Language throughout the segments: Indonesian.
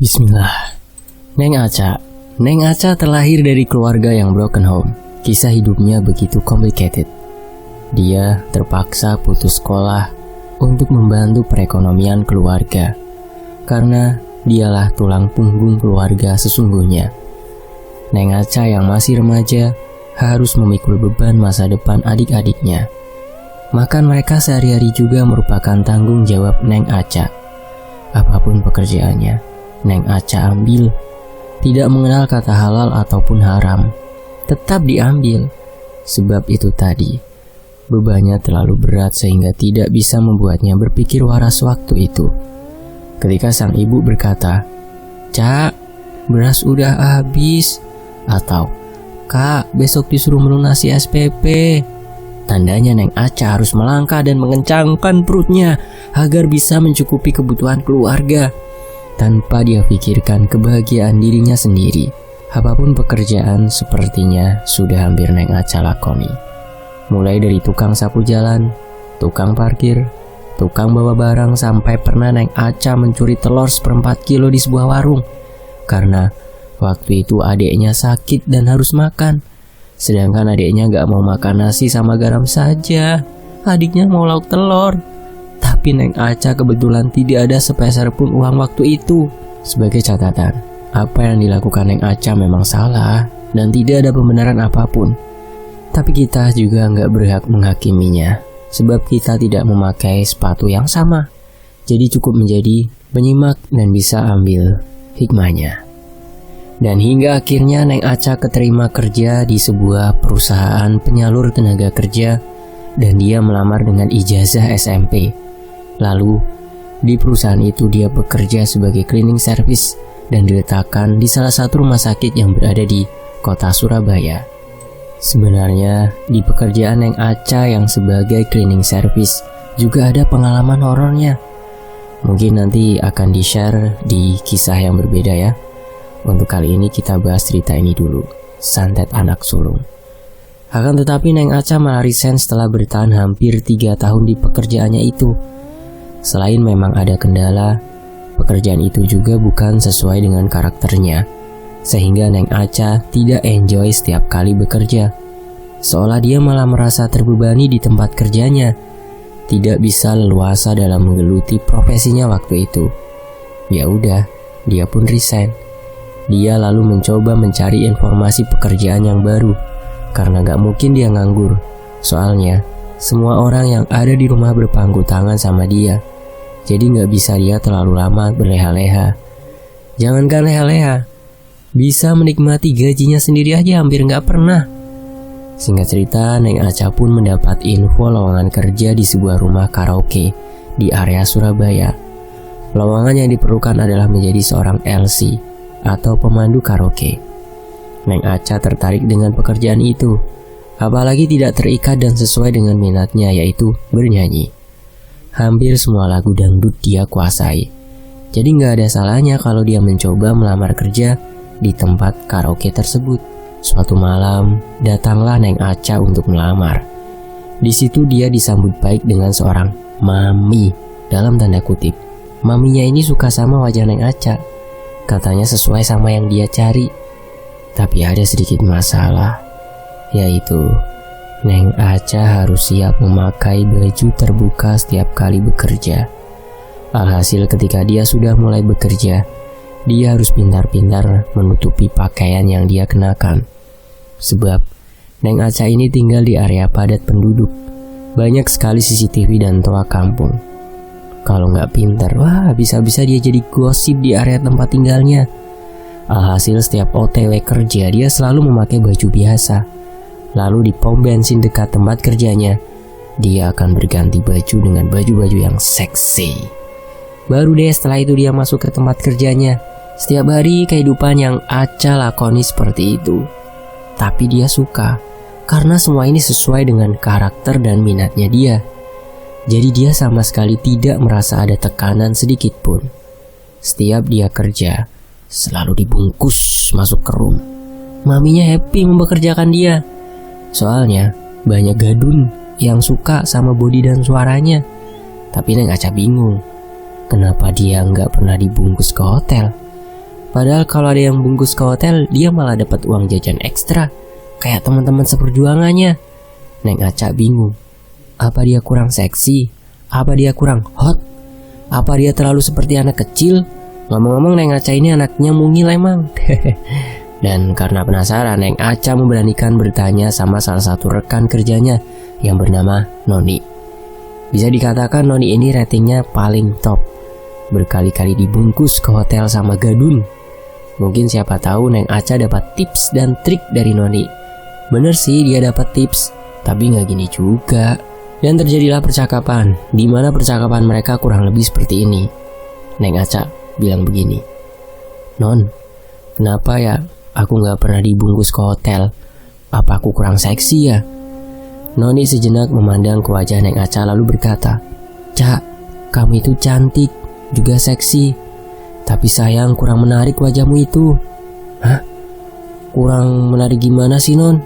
Bismillah. Neng Aca terlahir dari keluarga yang broken home. Kisah hidupnya begitu complicated. Dia terpaksa putus sekolah untuk membantu perekonomian keluarga, karena dialah tulang punggung keluarga sesungguhnya. Neng Aca yang masih remaja harus memikul beban masa depan adik-adiknya. Makan mereka sehari-hari juga merupakan tanggung jawab Neng Aca. Apapun pekerjaannya, Neng Aca ambil. Tidak mengenal kata halal ataupun haram, tetap diambil. Sebab itu tadi, bebannya terlalu berat sehingga tidak bisa membuatnya berpikir waras waktu itu. Ketika sang ibu berkata, "Cak, beras udah habis," atau "Kak, besok disuruh melunasi SPP," tandanya Neng Aca harus melangkah dan mengencangkan perutnya agar bisa mencukupi kebutuhan keluarga, tanpa dia pikirkan kebahagiaan dirinya sendiri. Apapun pekerjaan sepertinya sudah hampir Neng Aca lakoni. Mulai dari tukang sapu jalan, tukang parkir, tukang bawa barang, sampai pernah Neng Aca mencuri telur 1/4 kilo di sebuah warung. Karena waktu itu adiknya sakit dan harus makan. Sedangkan adiknya gak mau makan nasi sama garam saja. Adiknya mau lauk telur. Tapi Neng Aca kebetulan tidak ada sepeser pun uang waktu itu. Sebagai catatan, apa yang dilakukan Neng Aca memang salah dan tidak ada pembenaran apapun. Tapi kita juga nggak berhak menghakiminya, sebab kita tidak memakai sepatu yang sama. Jadi cukup menjadi penyimak dan bisa ambil hikmahnya. Dan hingga akhirnya Neng Aca keterima kerja di sebuah perusahaan penyalur tenaga kerja, dan dia melamar dengan ijazah SMP. Lalu, di perusahaan itu dia bekerja sebagai cleaning service dan diletakkan di salah satu rumah sakit yang berada di kota Surabaya. Sebenarnya, di pekerjaan Neng Aca yang sebagai cleaning service juga ada pengalaman horornya. Mungkin nanti akan di-share di kisah yang berbeda ya. Untuk kali ini kita bahas cerita ini dulu, Santet Anak Sulung. Akan tetapi Neng Aca malah resign setelah bertahan hampir 3 tahun di pekerjaannya itu. Selain memang ada kendala, pekerjaan itu juga bukan sesuai dengan karakternya, sehingga Neng Aca tidak enjoy setiap kali bekerja. Seolah dia malah merasa terbebani di tempat kerjanya, tidak bisa leluasa dalam menggeluti profesinya waktu itu. Ya udah, dia pun resign. Dia lalu mencoba mencari informasi pekerjaan yang baru, karena gak mungkin dia nganggur. Soalnya, semua orang yang ada di rumah berpangku tangan sama dia. Jadi gak bisa dia terlalu lama berleha-leha. Jangankan leha-leha, bisa menikmati gajinya sendiri aja hampir gak pernah. Singkat cerita, Neng Aca pun mendapat info lowongan kerja di sebuah rumah karaoke di area Surabaya. Lowongan yang diperlukan adalah menjadi seorang LC atau pemandu karaoke. Neng Aca tertarik dengan pekerjaan itu, apalagi tidak terikat dan sesuai dengan minatnya, yaitu bernyanyi. Hampir semua lagu dangdut dia kuasai. Jadi gak ada salahnya kalau dia mencoba melamar kerja di tempat karaoke tersebut. Suatu malam, datanglah Neng Aca untuk melamar. Di situ dia disambut baik dengan seorang mami, dalam tanda kutip. Maminya ini suka sama wajah Neng Aca. Katanya sesuai sama yang dia cari. Tapi ada sedikit masalah, yaitu Neng Aca harus siap memakai baju terbuka setiap kali bekerja. Alhasil ketika dia sudah mulai bekerja, dia harus pintar-pintar menutupi pakaian yang dia kenakan. Sebab Neng Aca ini tinggal di area padat penduduk. Banyak sekali CCTV dan toa kampung. Kalau nggak pintar, wah bisa-bisa dia jadi gosip di area tempat tinggalnya. Alhasil setiap OTW kerja dia selalu memakai baju biasa. Lalu di pom bensin dekat tempat kerjanya, dia akan berganti baju dengan baju-baju yang seksi. Baru deh setelah itu dia masuk ke tempat kerjanya. Setiap hari kehidupan yang Aca lakoni seperti itu. Tapi dia suka, karena semua ini sesuai dengan karakter dan minatnya dia. Jadi dia sama sekali tidak merasa ada tekanan sedikit pun. Setiap dia kerja, selalu dibungkus masuk ke room. Maminya happy mempekerjakan dia. Soalnya banyak gadun yang suka sama body dan suaranya. Tapi Neng Aca bingung, kenapa dia nggak pernah dibungkus ke hotel. Padahal kalau ada yang bungkus ke hotel, dia malah dapat uang jajan ekstra, kayak teman-teman seperjuangannya. Neng Aca bingung. Apa dia kurang seksi? Apa dia kurang hot? Apa dia terlalu seperti anak kecil? Ngomong-ngomong, Neng Aca ini anaknya mungil emang. Dan karena penasaran, Neng Aca memberanikan bertanya sama salah satu rekan kerjanya yang bernama Noni. Bisa dikatakan Noni ini ratingnya paling top. Berkali-kali dibungkus ke hotel sama Gadun. Mungkin siapa tahu Neng Aca dapat tips dan trik dari Noni. Bener sih dia dapat tips, tapi nggak gini juga. Dan terjadilah percakapan, di mana percakapan mereka kurang lebih seperti ini. Neng Aca bilang begini, "Non, kenapa ya aku nggak pernah dibungkus ke hotel? Apa aku kurang seksi ya?" Noni sejenak memandang ke wajah Neng Aca lalu berkata, "Cak, kamu itu cantik, juga seksi. Tapi sayang kurang menarik wajahmu itu." "Hah? Kurang menarik gimana sih, Non?"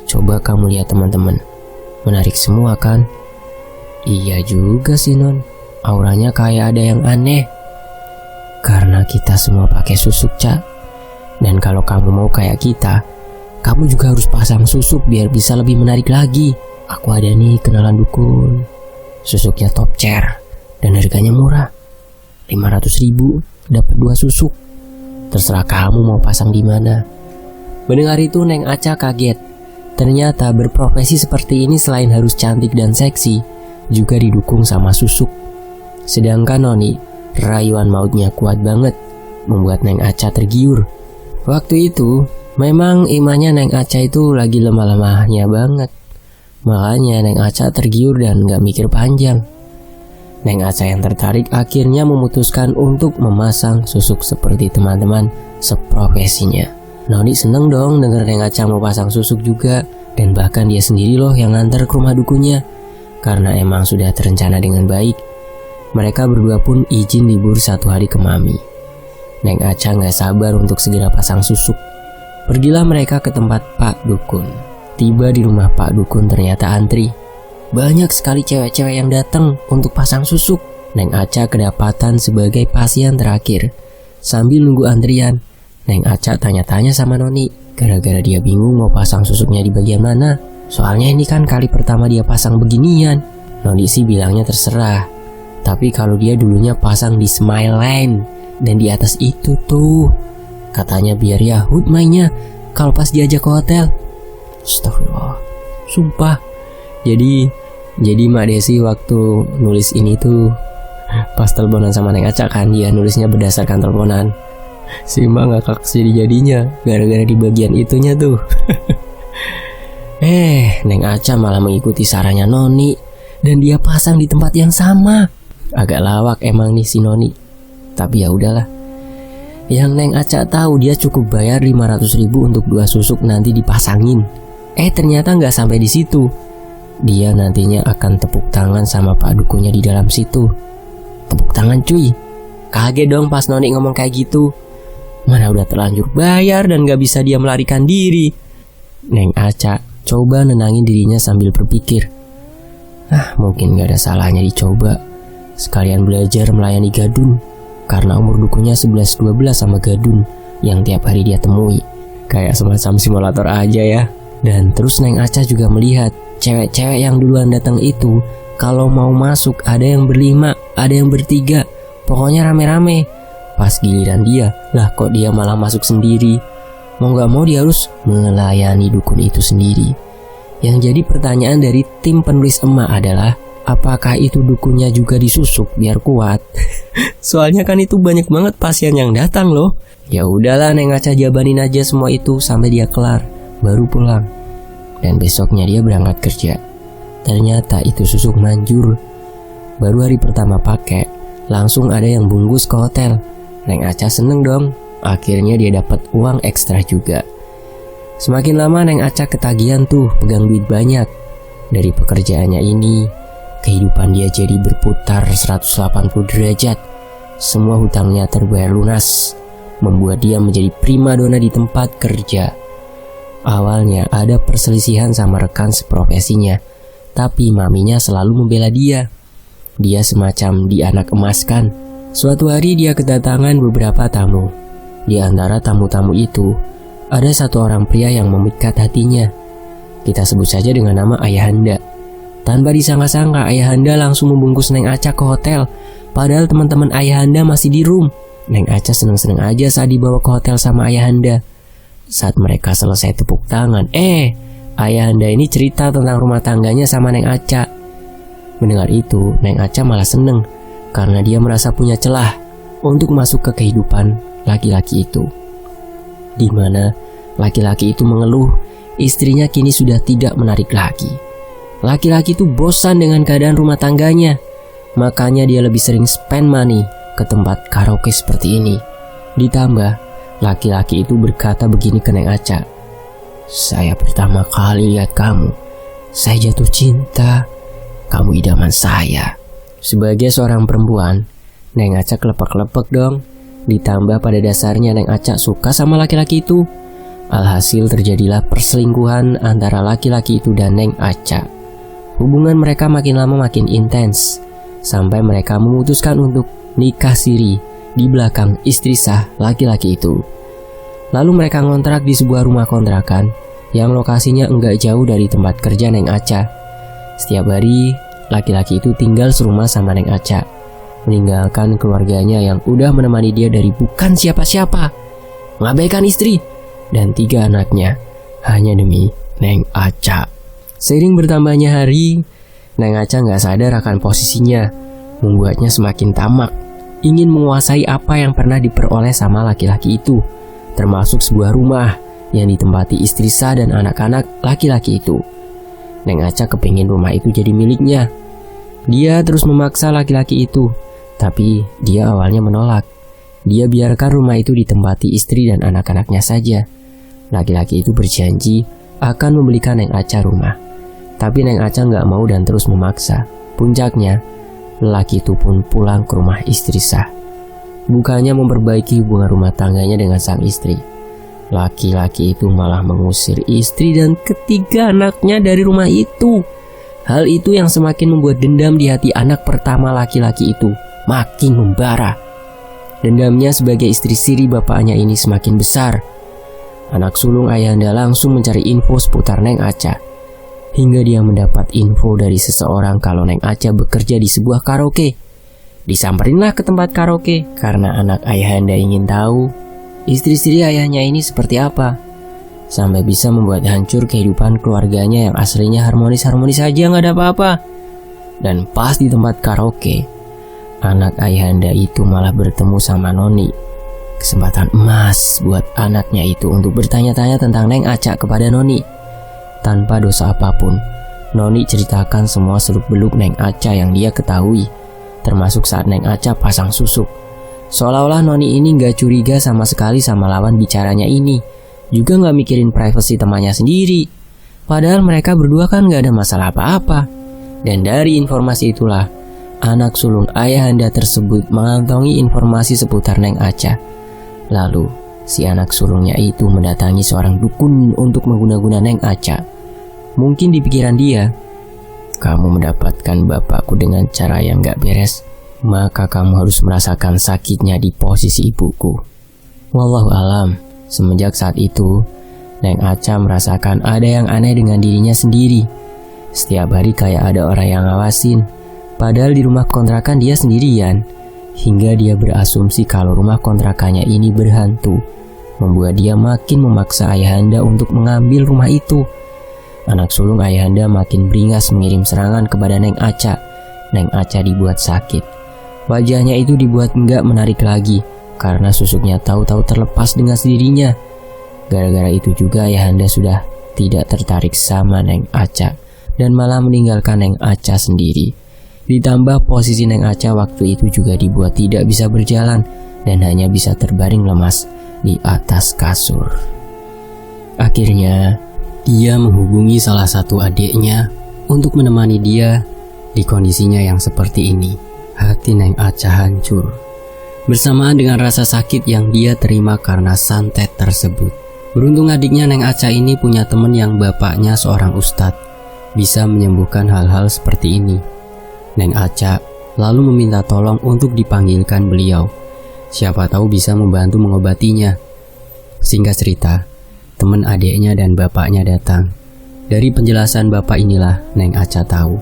"Coba kamu lihat teman-teman. Menarik semua kan?" "Iya juga sih, Non. Auranya kayak ada yang aneh." "Karena kita semua pakai susuk, Cak. Dan kalau kamu mau kayak kita, kamu juga harus pasang susuk biar bisa lebih menarik lagi. Aku ada nih kenalan dukun. Susuknya top chair dan harganya murah. 500.000 dapat 2 susuk. Terserah kamu mau pasang di mana." Mendengar itu Neng Aca kaget. Ternyata berprofesi seperti ini selain harus cantik dan seksi, juga didukung sama susuk. Sedangkan Noni, rayuan mautnya kuat banget, membuat Neng Aca tergiur. Waktu itu memang imannya Neng Aca itu lagi lemah-lemahnya banget. Makanya Neng Aca tergiur dan gak mikir panjang. Neng Aca yang tertarik akhirnya memutuskan untuk memasang susuk seperti teman-teman seprofesinya. Noni seneng dong denger Neng Aca mau pasang susuk juga. Dan bahkan dia sendiri loh yang nganter ke rumah dukunya. Karena emang sudah terencana dengan baik. Mereka berdua pun izin libur 1 hari ke Mami. Neng Aca gak sabar untuk segera pasang susuk. Pergilah mereka ke tempat Pak Dukun. Tiba di rumah Pak Dukun ternyata antri. Banyak sekali cewek-cewek yang datang untuk pasang susuk. Neng Aca kedapatan sebagai pasien terakhir. Sambil nunggu antrian, Neng Aca tanya-tanya sama Noni. Gara-gara dia bingung mau pasang susuknya di bagian mana. Soalnya ini kan kali pertama dia pasang beginian. Noni sih bilangnya terserah. Tapi kalau dia dulunya pasang di Smile Line dan di atas itu tuh, katanya biar Yahud mainnya kalau pas diajak ke hotel. Astagfirullah, sumpah. Jadi Mak Desi waktu nulis ini tuh pas teleponan sama Neng Aca kan, dia nulisnya berdasarkan teleponan. Si Mak ngakak jadi-jadinya gara-gara di bagian itunya tuh. Neng Aca malah mengikuti sarannya Noni dan dia pasang di tempat yang sama. Agak lawak emang nih si Noni. Tapi ya udahlah. Yang Neng Aca tahu dia cukup bayar 500.000 untuk 2 susuk nanti dipasangin. Ternyata nggak sampai di situ. Dia nantinya akan tepuk tangan sama Pak Dukunya di dalam situ. Tepuk tangan cuy. Kaget dong pas Noni ngomong kayak gitu. Mana udah terlanjur bayar dan gak bisa dia melarikan diri. Neng Aca coba nenangin dirinya sambil berpikir, mungkin gak ada salahnya dicoba. Sekalian belajar melayani Gadun. Karena umur dukunya 11-12 sama Gadun yang tiap hari dia temui. Kayak semacam simulator aja ya. Dan terus Neng Aca juga melihat cewek-cewek yang duluan datang itu kalau mau masuk ada yang berlima, ada yang bertiga, pokoknya rame-rame. Pas giliran dia, lah kok dia malah masuk sendiri. Mau gak mau dia harus melayani dukun itu sendiri. Yang jadi pertanyaan dari tim penulis emak adalah, apakah itu dukunnya juga disusuk biar kuat? Soalnya kan itu banyak banget pasien yang datang loh. Ya udahlah Neng Aca jabanin aja semua itu sampai dia kelar, baru pulang. Dan besoknya dia berangkat kerja. Ternyata itu susuk manjur. Baru hari pertama pakai, langsung ada yang bungkus ke hotel. Neng Aca seneng dong. Akhirnya dia dapat uang ekstra juga. Semakin lama Neng Aca ketagihan tuh pegang duit banyak. Dari pekerjaannya ini, kehidupan dia jadi berputar 180 derajat. Semua hutangnya terbayar lunas, membuat dia menjadi primadona di tempat kerja. Awalnya ada perselisihan sama rekan seprofesinya, tapi maminya selalu membela dia. Dia semacam dianak emaskan. Suatu hari dia kedatangan beberapa tamu. Di antara tamu-tamu itu, ada satu orang pria yang memikat hatinya. Kita sebut saja dengan nama Ayahanda. Tanpa disangka-sangka, Ayahanda langsung membungkus Neng Aca ke hotel. Padahal teman-teman Ayahanda masih di room. Neng Aca seneng-seneng aja saat dibawa ke hotel sama Ayahanda. Saat mereka selesai tepuk tangan, Ayahanda ini cerita tentang rumah tangganya sama Neng Aca. Mendengar itu, Neng Aca malah seneng karena dia merasa punya celah untuk masuk ke kehidupan laki-laki itu. Di mana laki-laki itu mengeluh istrinya kini sudah tidak menarik lagi. Laki-laki itu bosan dengan keadaan rumah tangganya. Makanya dia lebih sering spend money ke tempat karaoke seperti ini. Ditambah, laki-laki itu berkata begini ke Neng Aca. Saya pertama kali lihat kamu, saya jatuh cinta. Kamu idaman saya. Sebagai seorang perempuan, Neng Aca kelepek-kelepek dong. Ditambah pada dasarnya Neng Aca suka sama laki-laki itu. Alhasil terjadilah perselingkuhan antara laki-laki itu dan Neng Aca. Hubungan mereka makin lama makin intens, sampai mereka memutuskan untuk nikah siri di belakang istri sah laki-laki itu. Lalu mereka ngontrak di sebuah rumah kontrakan yang lokasinya enggak jauh dari tempat kerja Neng Aca. Setiap hari, laki-laki itu tinggal serumah sama Neng Aca, meninggalkan keluarganya yang udah menemani dia dari bukan siapa-siapa, mengabaikan istri dan 3 anaknya hanya demi Neng Aca. Seiring bertambahnya hari, Neng Aca nggak sadar akan posisinya, membuatnya semakin tamak, ingin menguasai apa yang pernah diperoleh sama laki-laki itu, termasuk sebuah rumah yang ditempati istri sah dan anak-anak laki-laki itu. Neng Aca kepingin rumah itu jadi miliknya. Dia terus memaksa laki-laki itu, tapi dia awalnya menolak. Dia biarkan rumah itu ditempati istri dan anak-anaknya saja. Laki-laki itu berjanji akan membelikan Neng Aca rumah. Tapi Neng Aca nggak mau dan terus memaksa. Puncaknya, lelaki itu pun pulang ke rumah istri sah. Bukannya memperbaiki hubungan rumah tangganya dengan sang istri, laki-laki itu malah mengusir istri dan ketiga anaknya dari rumah itu. Hal itu yang semakin membuat dendam di hati anak pertama laki-laki itu makin membara. Dendamnya sebagai istri siri bapaknya ini semakin besar. Anak sulung Ayahanda langsung mencari info seputar Neng Aca, hingga dia mendapat info dari seseorang kalau Neng Aca bekerja di sebuah karaoke. Disamperinlah ke tempat karaoke karena anak Ayahanda ingin tahu istri-istri ayahnya ini seperti apa, sampai bisa membuat hancur kehidupan keluarganya yang aslinya harmonis-harmonis saja, nggak ada apa-apa. Dan pas di tempat karaoke, anak Ayahanda itu malah bertemu sama Noni. Kesempatan emas buat anaknya itu untuk bertanya-tanya tentang Neng Aca kepada Noni. Tanpa dosa apapun, Noni ceritakan semua seluk-beluk Neng Aca yang dia ketahui, termasuk saat Neng Aca pasang susuk. Seolah-olah Noni ini gak curiga sama sekali sama lawan bicaranya ini, juga gak mikirin privasi temannya sendiri. Padahal mereka berdua kan gak ada masalah apa-apa. Dan dari informasi itulah, anak sulung Ayahanda tersebut mengantongi informasi seputar Neng Aca. Lalu, si anak sulungnya itu mendatangi seorang dukun untuk mengguna-guna Neng Aca. Mungkin di pikiran dia, kamu mendapatkan bapakku dengan cara yang gak beres, maka kamu harus merasakan sakitnya di posisi ibuku. Wallahu alam. Semenjak saat itu, Neng Aca merasakan ada yang aneh dengan dirinya sendiri. Setiap hari kayak ada orang yang ngawasin, padahal di rumah kontrakan dia sendirian. Hingga dia berasumsi kalau rumah kontrakannya ini berhantu, membuat dia makin memaksa Ayahanda untuk mengambil rumah itu. Anak sulung Ayahanda makin beringas mengirim serangan kepada Neng Aca. Neng Aca dibuat sakit. Wajahnya itu dibuat enggak menarik lagi karena susuknya tahu-tahu terlepas dengan sendirinya. Gara-gara itu juga Ayahanda sudah tidak tertarik sama Neng Aca dan malah meninggalkan Neng Aca sendiri. Ditambah posisi Neng Aca waktu itu juga dibuat tidak bisa berjalan dan hanya bisa terbaring lemas di atas kasur. Akhirnya, dia menghubungi salah satu adiknya untuk menemani dia di kondisinya yang seperti ini. Hati Neng Aca hancur, bersamaan dengan rasa sakit yang dia terima karena santet tersebut. Beruntung adiknya Neng Aca ini punya teman yang bapaknya seorang ustadz, bisa menyembuhkan hal-hal seperti ini. Neng Aca lalu meminta tolong untuk dipanggilkan beliau. Siapa tahu bisa membantu mengobatinya. Singkat cerita, teman adiknya dan bapaknya datang. Dari penjelasan bapak inilah Neng Aca tahu.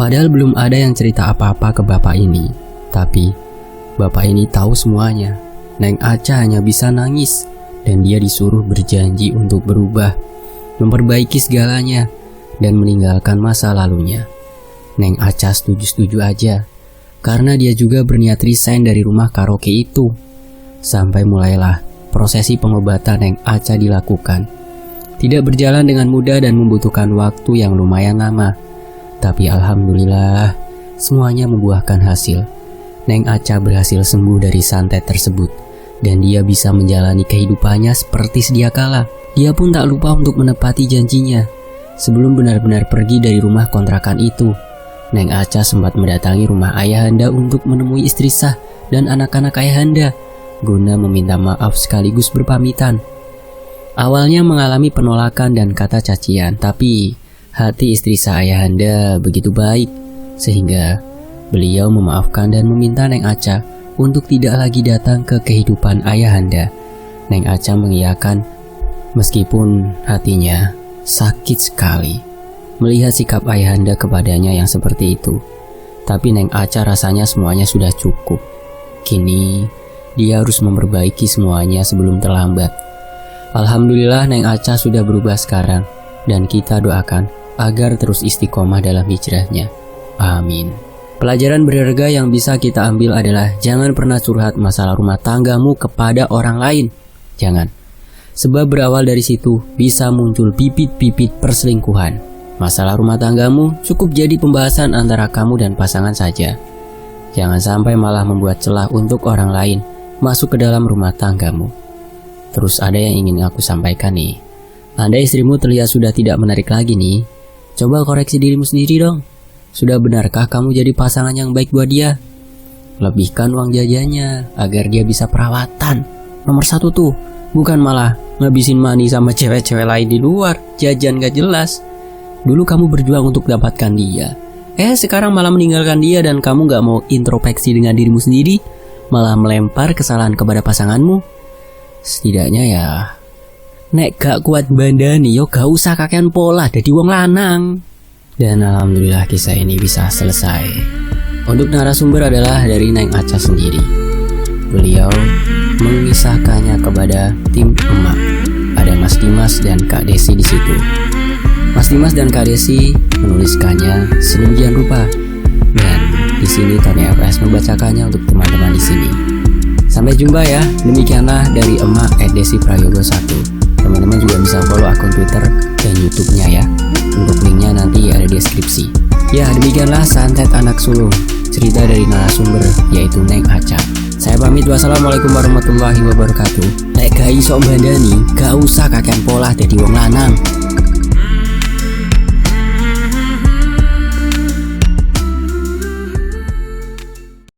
Padahal belum ada yang cerita apa-apa ke bapak ini. Tapi bapak ini tahu semuanya. Neng Aca hanya bisa nangis. Dan dia disuruh berjanji untuk berubah, memperbaiki segalanya, dan meninggalkan masa lalunya. Neng Aca setuju-setuju aja, karena dia juga berniat resign dari rumah karaoke itu. Sampai mulailah prosesi pengobatan Neng Aca dilakukan. Tidak berjalan dengan mudah dan membutuhkan waktu yang lumayan lama. Tapi alhamdulillah, semuanya membuahkan hasil. Neng Aca berhasil sembuh dari santet tersebut. Dan dia bisa menjalani kehidupannya seperti sedia kala. Dia pun tak lupa untuk menepati janjinya. Sebelum benar-benar pergi dari rumah kontrakan itu, Neng Aca sempat mendatangi rumah ayahanda untuk menemui istri sah dan anak-anak ayahanda, guna meminta maaf sekaligus berpamitan. Awalnya mengalami penolakan dan kata cacian, tapi hati istri sah ayahanda begitu baik, sehingga beliau memaafkan dan meminta Neng Aca untuk tidak lagi datang ke kehidupan ayahanda. Neng Aca mengiyakan meskipun hatinya sakit sekali melihat sikap ayahanda kepadanya yang seperti itu. Tapi Neng Aca rasanya semuanya sudah cukup. Kini dia harus memperbaiki semuanya sebelum terlambat. Alhamdulillah Neng Aca sudah berubah sekarang, dan kita doakan agar terus istiqomah dalam hijrahnya. Amin. Pelajaran berharga yang bisa kita ambil adalah jangan pernah curhat masalah rumah tanggamu kepada orang lain. Jangan. Sebab berawal dari situ bisa muncul bibit-bibit perselingkuhan. Masalah rumah tanggamu cukup jadi pembahasan antara kamu dan pasangan saja. Jangan sampai malah membuat celah untuk orang lain masuk ke dalam rumah tanggamu. Terus ada yang ingin aku sampaikan nih. Anda istrimu terlihat sudah tidak menarik lagi nih. Coba koreksi dirimu sendiri dong. Sudah benarkah kamu jadi pasangan yang baik buat dia? Lebihkan uang jajannya agar dia bisa perawatan. Nomor 1 tuh, bukan malah ngabisin money sama cewek-cewek lain di luar, jajan gak jelas. Dulu kamu berjuang untuk dapatkan dia. Sekarang malah meninggalkan dia dan kamu gak mau introspeksi dengan dirimu sendiri, malah melempar kesalahan kepada pasanganmu. Setidaknya ya, nek gak kuat bandani yo gak usah kakean pola dadi wong lanang. Dan alhamdulillah kisah ini bisa selesai. Untuk narasumber adalah dari Neng Aca sendiri. Beliau mengisahkannya kepada tim emak. Ada Mas Dimas dan Kak Desi di situ. Mas Dimas dan Kak Desi menuliskannya sedemikian rupa. Dan di sini Tony FS membacakannya untuk teman-teman di sini. Sampai jumpa ya. Demikianlah dari emak @desi_prayogo1. Teman-teman juga bisa follow akun Twitter dan YouTube-nya ya. Untuk linknya nanti ada di deskripsi. Ya, demikianlah santet anak sulung, cerita dari narasumber yaitu Neng Aca. Saya pamit, wassalamualaikum warahmatullahi wabarakatuh. Nek gak iso bandani, gak usah kakean pola dadi wong lanang.